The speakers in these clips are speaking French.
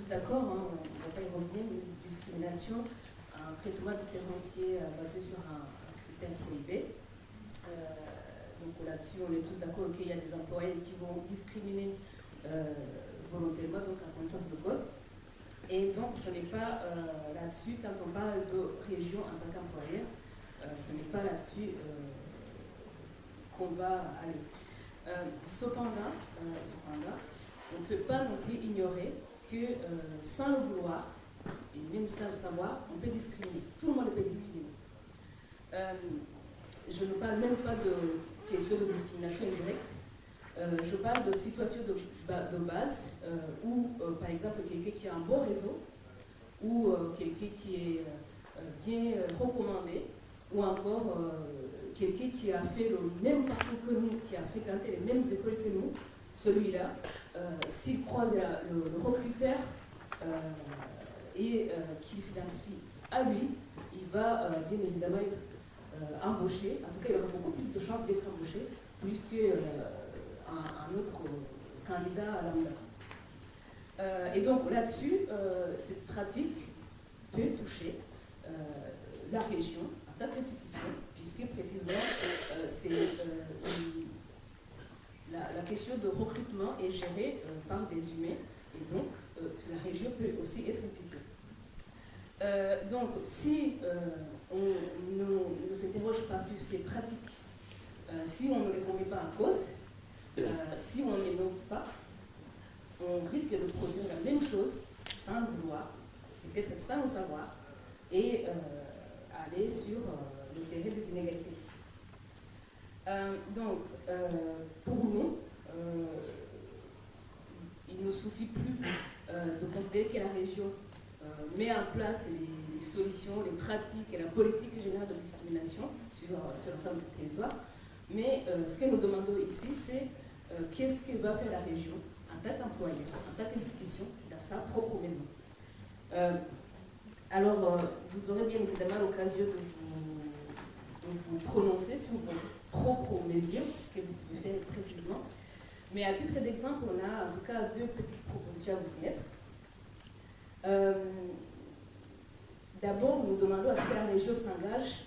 tous d'accord, hein, on ne va pas y revenir, mais discrimination, un traitement différencié basé sur un critère prohibé. Donc là-dessus, on est tous d'accord qu'il y a des employés qui vont discriminer volontairement, donc à connaissance de cause. Et donc, ce n'est pas là-dessus, quand on parle de région en tant qu'employeur, ce n'est pas là-dessus qu'on va aller. Cependant, on ne peut pas non plus ignorer que sans le vouloir, et même sans le savoir, on peut discriminer. Tout le monde peut discriminer. Je ne parle même pas de questions de discrimination indirecte. Je parle de situations de base où, par exemple, quelqu'un qui a un bon réseau, ou quelqu'un qui est bien recommandé, ou encore quelqu'un qui a fait le même parcours que nous, qui a fréquenté les mêmes écoles que nous, celui-là, s'il croise le recruteur et qu'il s'identifie à lui, il va bien évidemment être embauché. En tout cas, il aura beaucoup plus de chances d'être embauché, plus qu'un autre candidat à lambda. Et donc là-dessus, cette pratique peut toucher la région en tant qu'institution, puisque précisément la question de recrutement est gérée par des humains, et donc la région peut aussi être impliquée. Donc si on ne s'interroge pas sur ces pratiques, si on ne les remet pas en cause, si on n'innove pas, on risque de produire la même chose sans le vouloir, peut-être sans le savoir, et aller sur le terrain des inégalités. Donc, pour nous, il ne suffit plus de considérer que la région met en place les solutions, les pratiques et la politique générale de discrimination sur l'ensemble du territoire, mais ce que nous demandons ici, c'est qu'est-ce que va faire la région en tant qu'employeur, en tant qu'institution, dans sa propre maison. Alors, vous aurez bien évidemment l'occasion de vous prononcer sur vos propres mesures, ce que vous pouvez faire précisément. Mais à titre d'exemple, on a en tout cas deux petites propositions à vous soumettre. D'abord, nous demandons à ce que la région s'engage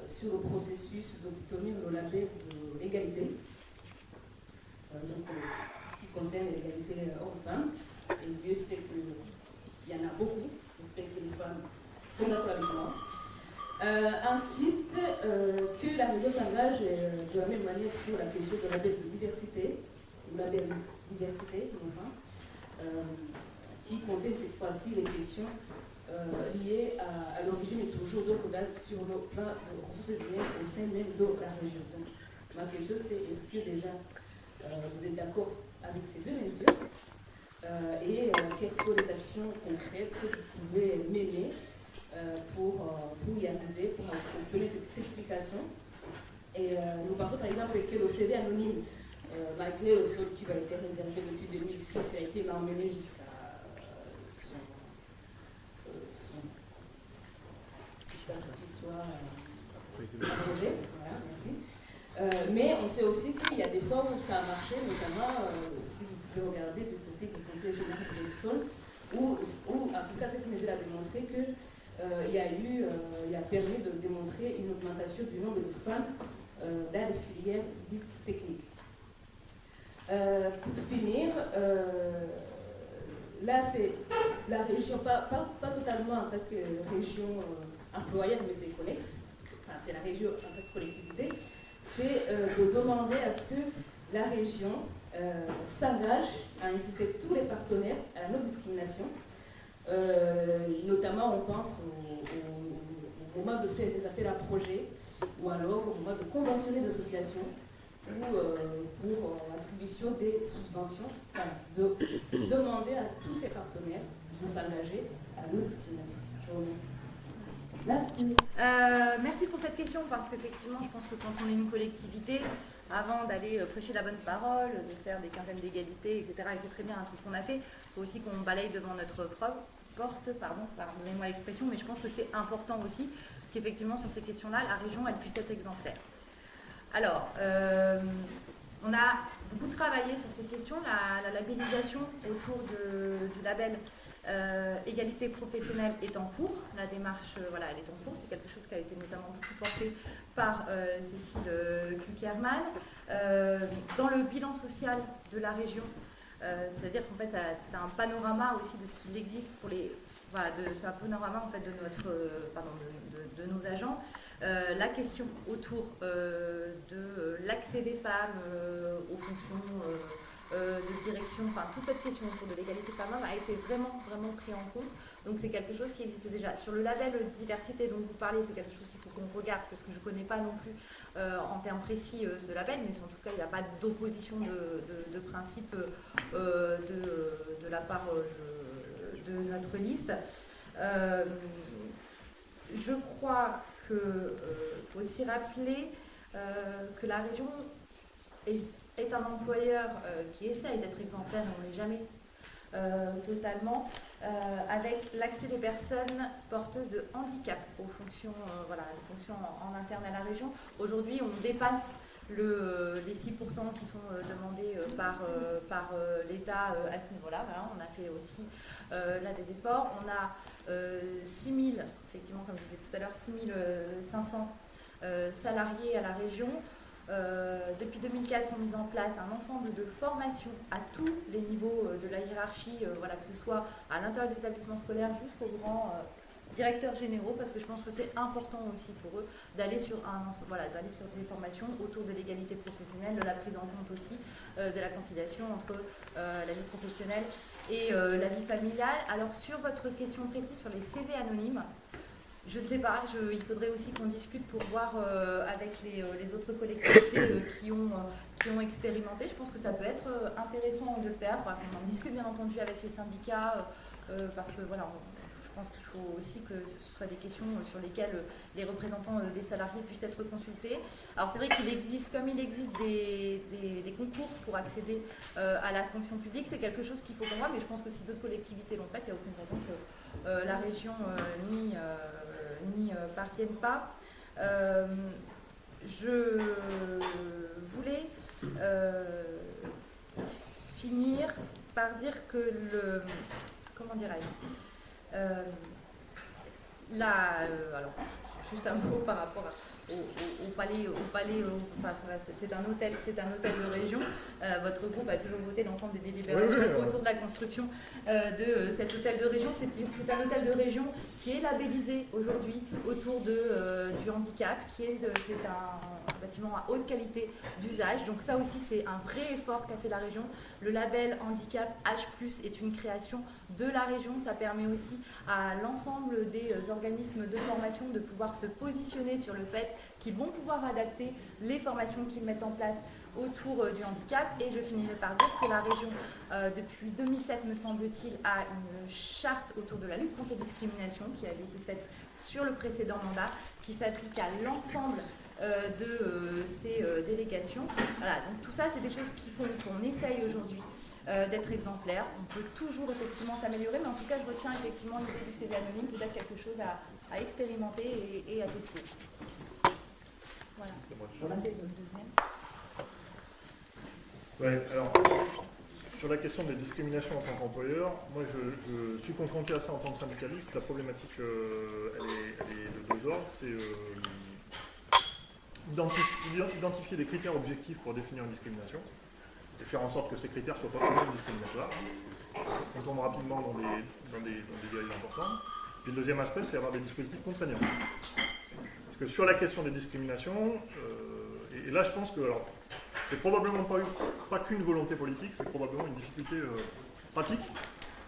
sur le processus d'obtenir le label de l'égalité, donc ce qui concerne l'égalité hommes-femmes. Et Dieu sait qu'il y en a beaucoup, j'espère que les femmes sont d'accord avec moi. Ensuite, que la région s'engage de la même manière sur la question de label de diversité, qui concerne cette fois-ci les questions liées à l'origine et toujours d'autres sur le plan de ressources humaines au sein même de la région. Donc, ma question c'est est-ce que déjà vous êtes d'accord avec ces deux mesures et quelles sont les actions concrètes que vous pouvez mener pour y arriver, pour obtenir cette certification. Et nous pensons par exemple que le CV anonyme, malgré le sol qui va être réservé depuis 2006, a été emmené jusqu'à ce qu'il soit changé. Voilà, merci. Mais on sait aussi qu'il y a des fois où ça a marché, notamment si vous pouvez regarder du côté du Conseil général des sols, où en tout cas cette mesure a démontré que il a permis de démontrer une augmentation du nombre de femmes dans les filières dites techniques. Pour finir, là c'est la région, pas totalement en tant que région employeur, mais c'est connexe, enfin, c'est la région en tant que collectivité, c'est de demander à ce que la région s'engage à inciter tous les partenaires à la non-discrimination. Notamment, on pense au moment de faire des appels à projets ou alors au moment de conventionner d'associations ou pour l'attribution des subventions, enfin, de demander à tous ces partenaires de s'engager à la non-discrimination. Je vous remercie. Merci. Merci pour cette question parce qu'effectivement, je pense que quand on est une collectivité, avant d'aller prêcher la bonne parole, de faire des quinzaines d'égalité, etc., et c'est très bien tout ce qu'on a fait, il faut aussi qu'on balaye devant notre porte, pardonnez-moi l'expression, mais je pense que c'est important aussi qu'effectivement sur ces questions-là, la région, elle puisse être exemplaire. Alors, On a beaucoup travaillé sur ces questions, la labellisation autour du label égalité professionnelle est en cours. La démarche, voilà, elle est en cours. C'est quelque chose qui a été notamment beaucoup porté par Cécile Kuckerman. Dans le bilan social de la région, c'est-à-dire qu'en fait, c'est un panorama aussi de ce qu'il existe pour les... Voilà, c'est un panorama en fait, de nos agents. La question autour de l'accès des femmes aux fonctions de direction, enfin toute cette question autour de l'égalité femmes-hommes a été vraiment pris en compte. Donc c'est quelque chose qui existe déjà. Sur le label diversité dont vous parlez, c'est quelque chose qu'il faut qu'on regarde parce que je ne connais pas non plus en termes précis ce label, mais en tout cas il n'y a pas d'opposition de principe de la part de notre liste. Je crois qu'il faut aussi rappeler que la région est un employeur qui essaye d'être exemplaire, et on ne l'est jamais totalement, avec l'accès des personnes porteuses de handicap aux fonctions, les fonctions en interne à la région. Aujourd'hui, on dépasse les 6% qui sont demandés par l'État à ce niveau-là. Voilà, on a fait aussi là des efforts. On a 6 000, effectivement, comme je disais tout à l'heure, 6 500 salariés à la région. Depuis 2004 sont mises en place un ensemble de formations à tous les niveaux de la hiérarchie, que ce soit à l'intérieur des établissements scolaires jusqu'aux grands directeurs généraux, parce que je pense que c'est important aussi pour eux d'aller sur ces formations autour de l'égalité professionnelle, de la prise en compte aussi de la conciliation entre la vie professionnelle et la vie familiale. Alors sur votre question précise sur les CV anonymes, je ne sais pas, il faudrait aussi qu'on discute pour voir avec les autres collectivités qui ont expérimenté. Je pense que ça peut être intéressant de le faire. On en discute bien entendu avec les syndicats, parce que voilà, je pense qu'il faut aussi que ce soit des questions sur lesquelles les représentants des salariés puissent être consultés. Alors c'est vrai qu'il existe, comme il existe des concours pour accéder à la fonction publique, c'est quelque chose qu'il faut qu'on voit, mais je pense que si d'autres collectivités l'ont fait, il n'y a aucune raison que la région n'y parvienne pas. Je voulais finir par dire que comment dirais-je, alors juste un mot par rapport au palais, c'est un hôtel de région. Votre groupe a toujours voté l'ensemble des délibérations autour de la construction de cet hôtel de région. C'est un hôtel de région qui est labellisé aujourd'hui autour du handicap, c'est un bâtiment à haute qualité d'usage. Donc ça aussi, c'est un vrai effort qu'a fait la région. Le label handicap H+, est une création de la région. Ça permet aussi à l'ensemble des organismes de formation de pouvoir se positionner sur le fait qu'ils vont pouvoir adapter les formations qu'ils mettent en place autour du handicap. Et je finirai par dire que la région, depuis 2007, me semble-t-il, a une charte autour de la lutte contre les discriminations qui avait été faite sur le précédent mandat, qui s'applique à l'ensemble de ces délégations. Voilà, donc tout ça, c'est des choses qui font qu'on essaye aujourd'hui d'être exemplaire. On peut toujours effectivement s'améliorer, mais en tout cas, je retiens effectivement l'idée du CV anonyme, peut-être quelque chose à expérimenter et à tester. Voilà. Ouais, alors, sur la question des discriminations en tant qu'employeur, moi je suis confronté à ça en tant que syndicaliste. La problématique, elle est de deux ordres. C'est identifier des critères objectifs pour définir une discrimination et faire en sorte que ces critères ne soient pas eux-mêmes discriminatoires. On tombe rapidement dans des dérives importantes. Puis le deuxième aspect, c'est avoir des dispositifs contraignants. Parce que sur la question des discriminations, et là je pense que c'est probablement pas qu'une volonté politique, c'est probablement une difficulté pratique.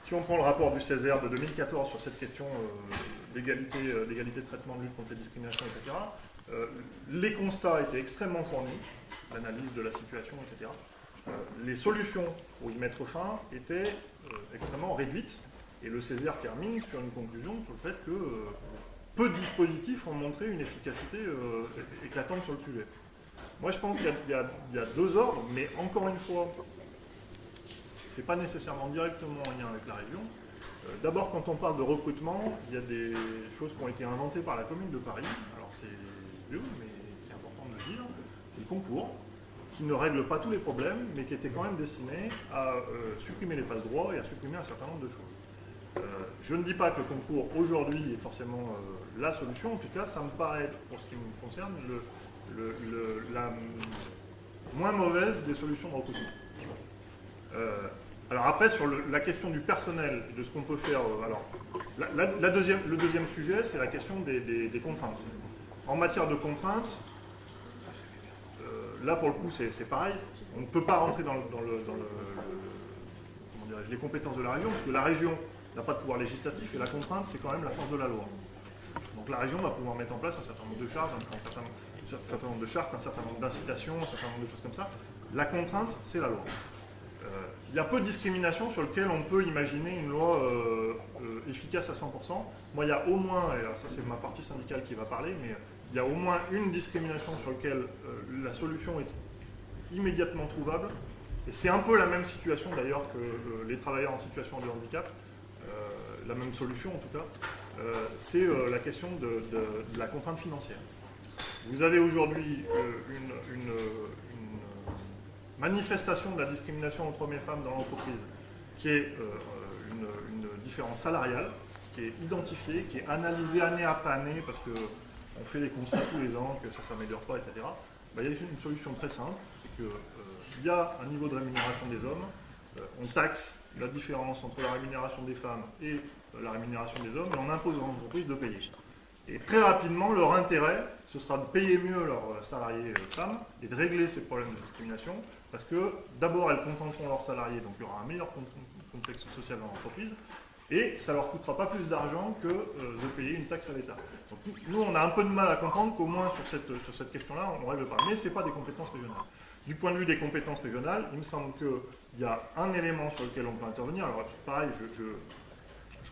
Si on prend le rapport du Césaire de 2014 sur cette question d'égalité de traitement, de lutte contre les discriminations, etc., les constats étaient extrêmement fournis, l'analyse de la situation, etc. Les solutions pour y mettre fin étaient extrêmement réduites, et le Césaire termine sur une conclusion sur le fait que peu de dispositifs ont montré une efficacité éclatante sur le sujet. Moi je pense qu'il y a deux ordres, mais encore une fois, ce n'est pas nécessairement directement en lien avec la région. D'abord, quand on parle de recrutement, il y a des choses qui ont été inventées par la commune de Paris. Alors c'est vieux, mais c'est important de le dire. C'est le concours. qui ne règle pas tous les problèmes, mais qui était quand même destiné à supprimer les passe-droits et à supprimer un certain nombre de choses. Je ne dis pas que le concours aujourd'hui est forcément la solution, en tout cas ça me paraît être, pour ce qui me concerne, la moins mauvaise des solutions de recrutement. Alors après, sur la question du personnel, de ce qu'on peut faire, alors le deuxième sujet, c'est la question des contraintes. En matière de contraintes, là pour le coup c'est pareil, on ne peut pas rentrer dans les compétences de la région, parce que la région n'a pas de pouvoir législatif et la contrainte c'est quand même la force de la loi. Donc la région va pouvoir mettre en place un certain nombre de charges, un certain nombre de chartes, un certain nombre d'incitations, un certain nombre de choses comme ça. La contrainte c'est la loi. Il y a peu de discrimination sur lequel on peut imaginer une loi efficace à 100%. Moi il y a au moins, et alors ça c'est ma partie syndicale qui va parler, mais il y a au moins une discrimination sur laquelle la solution est immédiatement trouvable. Et c'est un peu la même situation d'ailleurs que les travailleurs en situation de handicap, la même solution en tout cas, c'est la question de la contrainte financière. Vous avez aujourd'hui une manifestation de la discrimination entre hommes et femmes dans l'entreprise qui est une différence salariale, qui est identifiée, qui est analysée année après année parce qu'on fait des constats tous les ans, que ça ne s'améliore pas, etc. Il y a une solution très simple, c'est qu'il y a un niveau de rémunération des hommes, on taxe la différence entre la rémunération des femmes et la rémunération des hommes, et on impose aux entreprises de payer. Et très rapidement, leur intérêt, ce sera de payer mieux leurs salariés femmes et de régler ces problèmes de discrimination, parce que d'abord, elles contenteront leurs salariés, donc il y aura un meilleur contexte social dans l'entreprise, et ça ne leur coûtera pas plus d'argent que de payer une taxe à l'État. Donc nous, on a un peu de mal à comprendre qu'au moins sur cette question-là, on ne règle pas. Mais ce n'est pas des compétences régionales. Du point de vue des compétences régionales, il me semble qu'il y a un élément sur lequel on peut intervenir. Alors pareil, je ne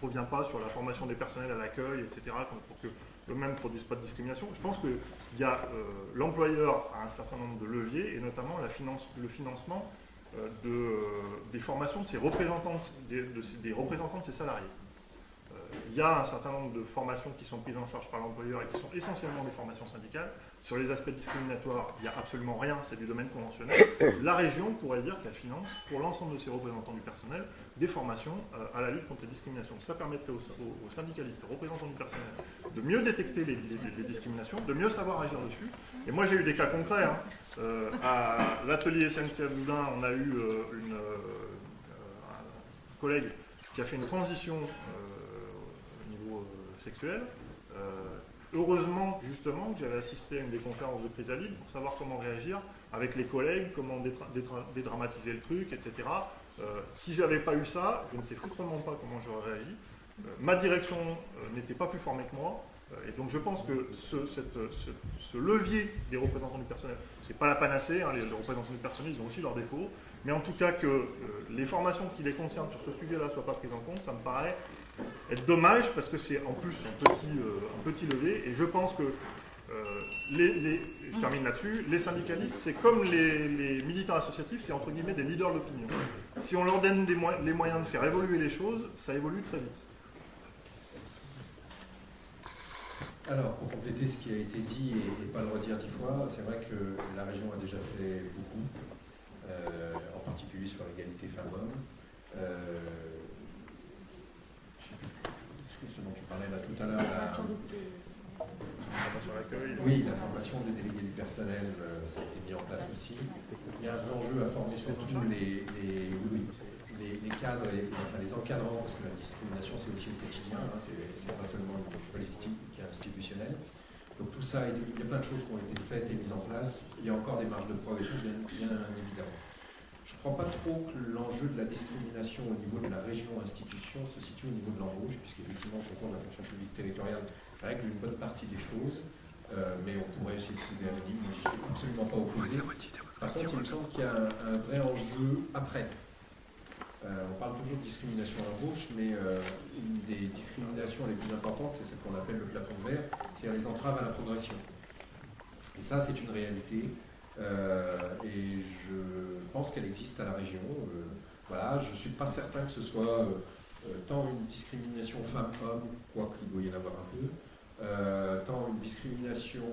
reviens pas sur la formation des personnels à l'accueil, etc., pour que eux-mêmes ne produisent pas de discrimination. Je pense que l'employeur a un certain nombre de leviers, et notamment le financement des formations de ses représentants, des représentants de ses salariés. Il y a un certain nombre de formations qui sont prises en charge par l'employeur et qui sont essentiellement des formations syndicales. Sur les aspects discriminatoires, il n'y a absolument rien, c'est du domaine conventionnel. La région pourrait dire qu'elle finance, pour l'ensemble de ses représentants du personnel, des formations à la lutte contre les discriminations. Ça permettrait aux syndicalistes, aux représentants du personnel, de mieux détecter les discriminations, de mieux savoir agir dessus. Et moi j'ai eu des cas concrets. À l'atelier SNCF Moulins, on a eu un collègue qui a fait une transition au niveau sexuel. Heureusement, justement, que j'avais assisté à une des conférences de Chrysalide pour savoir comment réagir avec les collègues, comment dédramatiser le truc, etc. Si j'avais pas eu ça, je ne sais foutrement pas comment j'aurais réagi. Ma direction n'était pas plus formée que moi, et donc je pense que ce levier des représentants du personnel, c'est pas la panacée, les représentants du personnel, ils ont aussi leurs défauts, mais en tout cas que les formations qui les concernent sur ce sujet-là ne soient pas prises en compte, ça me paraît être dommage parce que c'est en plus un petit levier, et je pense que je termine là-dessus, les syndicalistes, c'est comme les militants associatifs, c'est entre guillemets des leaders d'opinion. Si on leur donne les moyens de faire évoluer les choses, ça évolue très vite. Alors, pour compléter ce qui a été dit et pas le redire 10 fois, c'est vrai que la région a déjà fait beaucoup, en particulier sur l'égalité femmes-hommes. Ce dont tu parlais là tout à l'heure, oui, la formation des délégués du personnel, ça a été mis en place aussi. Il y a un vrai enjeu à former surtout les cadres, les encadrants, parce que la discrimination c'est aussi au quotidien, c'est pas seulement une politique qui est institutionnelle. Donc tout ça, il y a plein de choses qui ont été faites et mises en place. Il y a encore des marges de progression, bien évidemment. Je ne crois pas trop que l'enjeu de la discrimination au niveau de la région institution se situe au niveau de l'embauche, puisqu'effectivement, le concours de la fonction publique territoriale règle une bonne partie des choses, mais on pourrait essayer de trouver un minimum. Je ne suis absolument pas opposé. Par contre, il me semble qu'il y a un vrai enjeu après. On parle toujours de discrimination à l'embauche, mais une des discriminations les plus importantes, c'est ce qu'on appelle le plafond de verre, c'est-à-dire les entraves à la progression. Et ça, c'est une réalité. Et je pense qu'elle existe à la région. Voilà, je ne suis pas certain que ce soit tant une discrimination femmes-hommes, quoi qu'il doit y en avoir un peu, tant une discrimination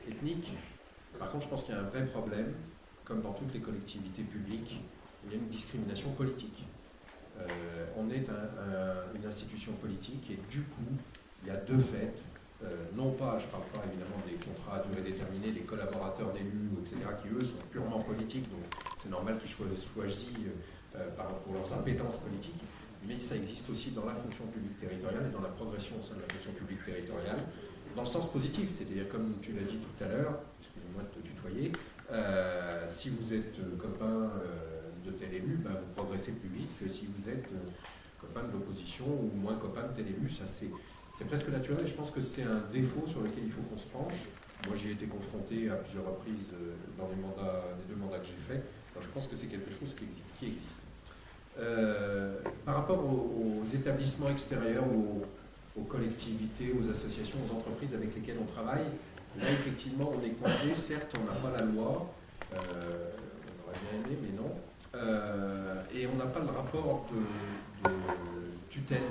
ethnique, Par contre, je pense qu'il y a un vrai problème, comme dans toutes les collectivités publiques, il y a une discrimination politique. On est une institution politique et du coup, il y a deux faits. Non pas, je ne parle pas évidemment des contrats à durée déterminée, des collaborateurs d'élus, etc., qui eux sont purement politiques, donc c'est normal qu'ils choisissent pour leurs appétences politiques, mais ça existe aussi dans la fonction publique territoriale et dans la progression au sein de la fonction publique territoriale, dans le sens positif, c'est-à-dire comme tu l'as dit tout à l'heure, excusez-moi de te tutoyer, si vous êtes copain de tel élu, ben, vous progressez plus vite que si vous êtes copain de l'opposition ou moins copain de tel élu, ça c'est presque naturel et je pense que c'est un défaut sur lequel il faut qu'on se penche. Moi j'ai été confronté à plusieurs reprises dans les 2 mandats que j'ai faits, donc je pense que c'est quelque chose qui existe. Par rapport aux établissements extérieurs, aux collectivités, aux associations, aux entreprises avec lesquelles on travaille, là effectivement on est coincé, certes on n'a pas la loi, on aurait bien aimé mais non, et on n'a pas le rapport de tutelle.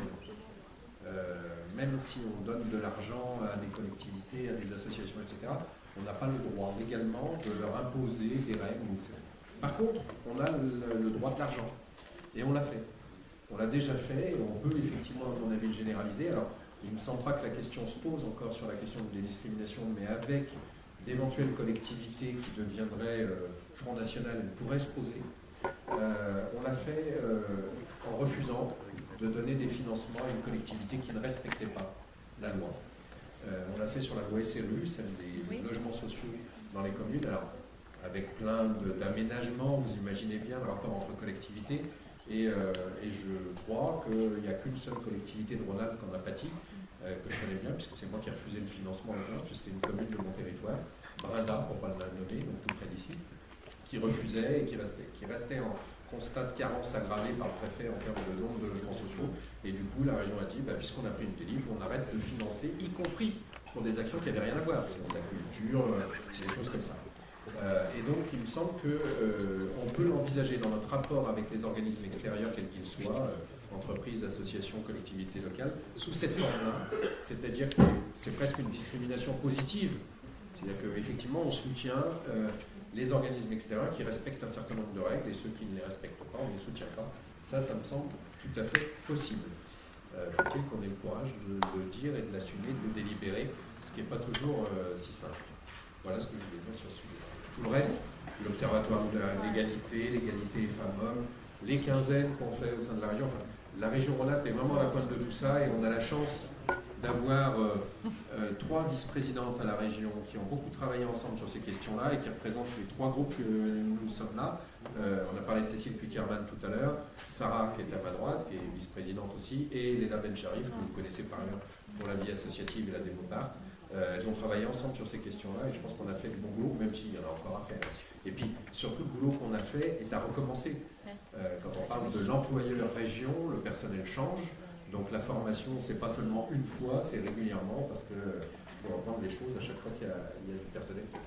Même si on donne de l'argent à des collectivités, à des associations, etc., on n'a pas le droit légalement de leur imposer des règles. Par contre, on a le droit de l'argent. Et on l'a fait. On l'a déjà fait et on peut effectivement, à mon avis, le généraliser. Alors, il ne me semble pas que la question se pose encore sur la question des discriminations, mais avec d'éventuelles collectivités qui deviendraient Front National, elle pourrait se poser. On l'a fait en refusant de donner des financements à une collectivité qui ne respectait pas la loi. On l'a fait sur la loi SRU, celle des logements sociaux dans les communes, alors avec plein d'aménagements, vous imaginez bien le rapport entre collectivités, et je crois qu'il n'y a qu'une seule collectivité de Rhône-Alpes qu'on a pâti, que je connais bien, puisque c'est moi qui ai refusé le financement, puisque c'était une commune de mon territoire, Brinda, pour ne pas le nommer, donc tout près d'ici, qui refusait et qui restait en constat de carence aggravée par le préfet en termes de nombre de logements sociaux. Et du coup, la région a dit, puisqu'on a pris une délibération, on arrête de financer, y compris pour des actions qui n'avaient rien à voir, pour la culture, des choses comme ça. Et donc, il me semble qu'on peut l'envisager dans notre rapport avec les organismes extérieurs, quels qu'ils soient, entreprises, associations, collectivités locales, sous cette forme-là. C'est-à-dire que c'est presque une discrimination positive. C'est-à-dire qu'effectivement, on soutient les organismes extérieurs qui respectent un certain nombre de règles et ceux qui ne les respectent pas, on ne les soutient pas. Ça me semble tout à fait possible. Faut-il qu'on ait le courage de le dire et de l'assumer, de le délibérer, ce qui n'est pas toujours si simple. Voilà ce que je voulais dire sur ce sujet. Tout le reste, l'Observatoire de l'égalité femmes-hommes, les quinzaines qu'on fait au sein de la région, enfin, la région Rhône-Alpes est vraiment à la pointe de tout ça et on a la chance d'avoir 3 vice-présidentes à la région qui ont beaucoup travaillé ensemble sur ces questions-là et qui représentent les 3 groupes que nous sommes là. On a parlé de Cécile Puickerman tout à l'heure, Sarah qui est à ma droite, qui est vice-présidente aussi, et Léna Bencharif, que vous connaissez par ailleurs pour la vie associative et la démocrate. Elles ont travaillé ensemble sur ces questions-là et je pense qu'on a fait du bon boulot, même s'il y en a encore à faire. Et puis, surtout, le boulot qu'on a fait est à recommencer. Quand on parle de l'employeur région, le personnel change. Donc la formation, c'est pas seulement une fois, c'est régulièrement parce qu'il faut reprendre les choses à chaque fois qu'il y a du personnel qui est